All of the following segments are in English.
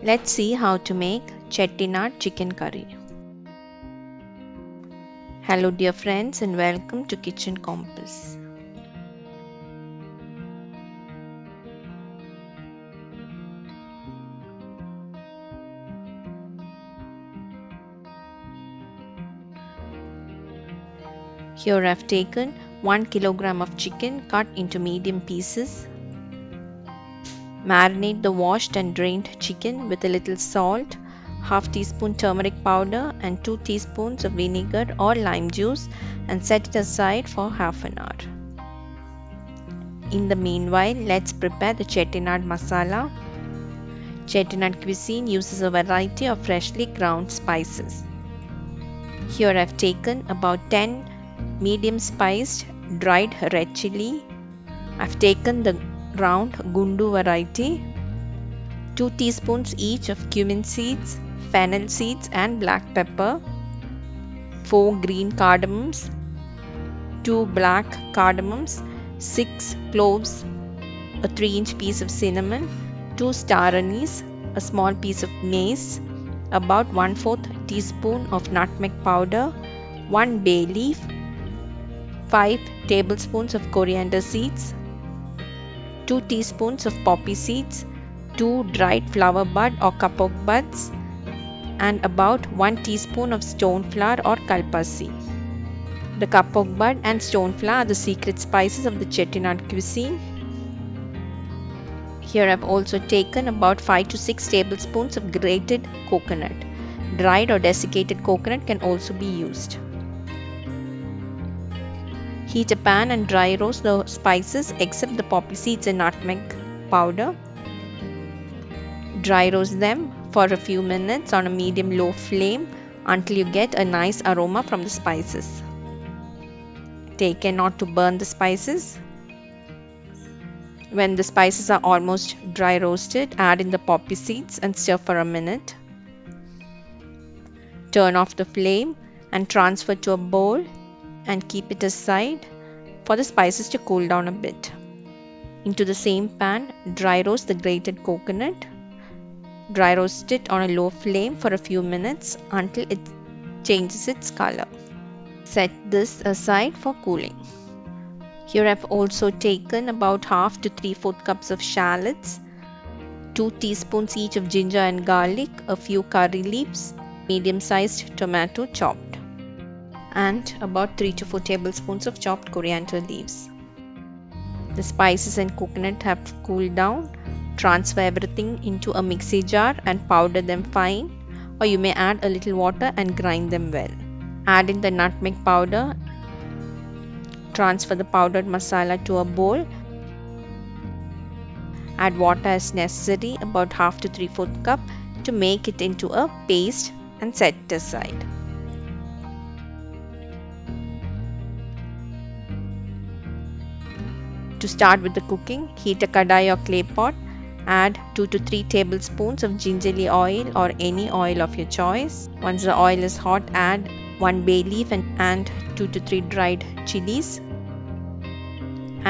Let's see how to make Chettinad chicken curry. Hello dear friends and welcome to Kitchen Compass. Here I've taken 1 kilogram of chicken cut into medium pieces. Marinate the washed and drained chicken with a little salt, half teaspoon turmeric powder and 2 teaspoons of vinegar or lime juice and set it aside for half an hour. In the meanwhile, let's prepare the Chettinad masala. Chettinad Cuisine uses a variety of freshly ground spices. Here I've taken about 10 medium spiced dried red chili. I've taken the round gundu variety, 2 teaspoons each of cumin seeds, fennel seeds and black pepper, 4 green cardamoms, 2 black cardamoms, 6 cloves, a 3-inch piece of cinnamon, 2 star anise, a small piece of mace, about 1/4 teaspoon of nutmeg powder, 1 bay leaf, 5 tablespoons of coriander seeds, 2 teaspoons of poppy seeds, 2 dried flower bud or kapok buds, and about 1 teaspoon of stone flower or kalpasi. The kapok bud and stone flower are the secret spices of the Chettinad cuisine. Here I've also taken about 5 to 6 tablespoons of grated coconut. Dried or desiccated coconut can also be used. Heat a pan and dry roast the spices except the poppy seeds and nutmeg powder. Dry roast them for a few minutes on a medium-low flame until you get a nice aroma from the spices. Take care not to burn the spices. When the spices are almost dry roasted, add in the poppy seeds and stir for a minute. Turn off the flame and transfer to a bowl and keep it aside for the spices to cool down a bit. Into the same pan, dry roast the grated coconut. Dry roast it on a low flame for a few minutes until it changes its color. Set this aside for cooling. Here I've also taken about half to 3/4 cups of shallots, 2 teaspoons each of ginger and garlic, a few curry leaves, medium-sized tomato chopped, and about 3 to 4 tablespoons of chopped coriander leaves. The spices and coconut have cooled down. Transfer everything into a mixie jar and powder them fine, or you may add a little water and grind them well. Add in the nutmeg powder. Transfer the powdered masala to a bowl. Add water as necessary, about half to 3/4 cup, to make it into a paste and set it aside. To start with the cooking, heat a kadai or clay pot. Add 2 to 3 tablespoons of gingerly oil or any oil of your choice. Once the oil is hot, add 1 bay leaf and 2 to 3 dried chilies.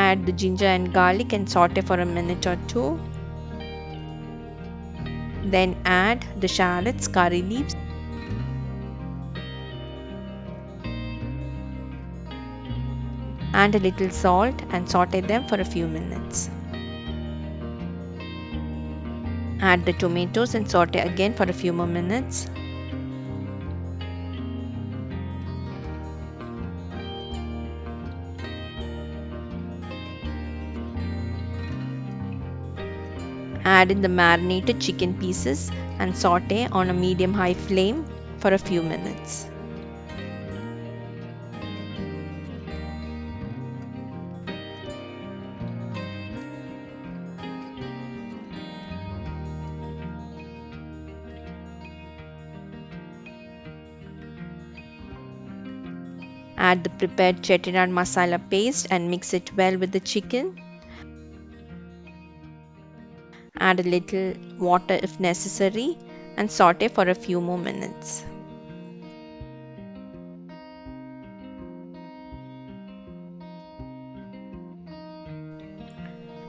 Add the ginger and garlic and saute for a minute or two. Then add the shallots, curry leaves, and a little salt and saute them for a few minutes. Add the tomatoes and saute again for a few more minutes. Add in the marinated chicken pieces and saute on a medium-high flame for a few minutes. Add the prepared chettinad masala paste and mix it well with the chicken. Add a little water if necessary and saute for a few more minutes.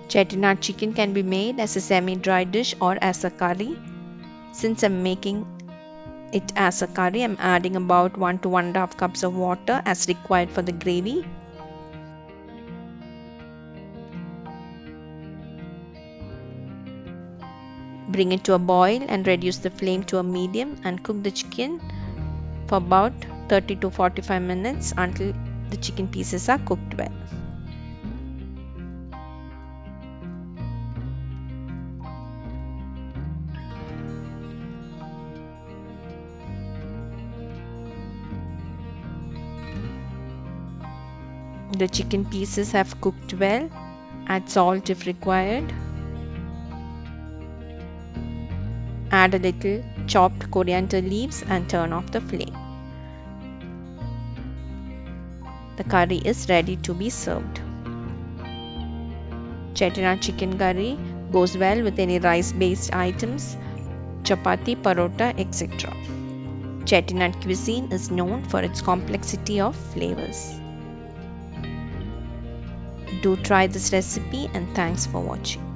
Chettinad chicken can be made as a semi-dry dish or as a curry. Since I'm making it as a curry, I'm adding about 1 to 1.5 cups of water as required for the gravy. Bring it to a boil and reduce the flame to a medium and cook the chicken for about 30 to 45 minutes until the chicken pieces are cooked well. The chicken pieces have cooked well. Add salt if required. Add a little chopped coriander leaves and turn off the flame. The curry is ready to be served. Chettinad chicken curry goes well with any rice-based items, chapati, parota, etc. Chettinad cuisine is known for its complexity of flavors. Do try this recipe and thanks for watching.